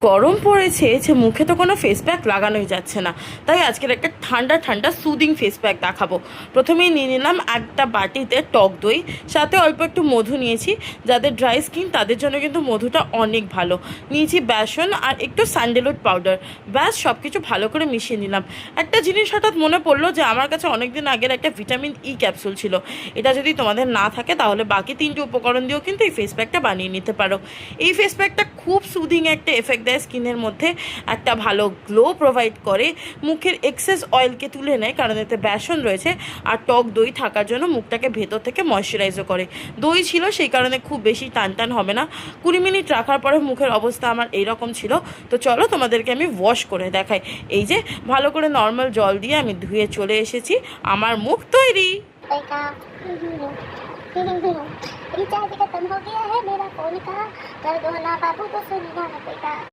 গরম পড়েছে যে মুখে তো কোনো ফেস প্যাক লাগানোই যাচ্ছে না, তাই আজকের একটা ঠান্ডা ঠান্ডা সুদিং ফেস প্যাক দেখাবো। প্রথমেই নিয়ে নিলাম একটা বাটিতে টক দই, সাথে অল্প একটু মধু নিয়েছি। যাদের ড্রাই স্কিন তাদের জন্য কিন্তু মধুটা অনেক ভালো। নিয়েছি বেসন আর একটু স্যান্ডেলউড পাউডার। ব্যাস সব কিছু ভালো করে মিশিয়ে নিলাম। একটা জিনিস হঠাৎ মনে পড়লো যে আমার কাছে অনেকদিন আগের একটা ভিটামিন ই ক্যাপসুল ছিল। এটা যদি তোমাদের না থাকে তাহলে বাকি তিনটে উপকরণ দিয়েও কিন্তু এই ফেস প্যাকটা বানিয়ে নিতে পারো। এই ফেস প্যাকটা খুব সুদিং একটা এফেক্ট দেয় স্কিনের মধ্যে, একটা ভালো গ্লো প্রোভাইড করে, মুখের এক্সেস অয়েলকে তুলে নেয় কারণ এতে বেসন রয়েছে, আর টক দই থাকার জন্য মুখটাকে ভেতর থেকে ময়শ্চারাইজও করে। দই ছিল সেই কারণে খুব বেশি টান টান হবে না। 20 মিনিট রাখার পরে মুখের অবস্থা আমার এইরকম ছিল। তো চলো তোমাদেরকে আমি ওয়াশ করে দেখাই। এই যে ভালো করে নর্মাল জল দিয়ে আমি ধুয়ে চলে এসেছি, আমার মুখ তৈরি। रिचार्ज खत्म हो गया है मेरा फोन का, कर दो ना बाबू को सुनना ना बेटा।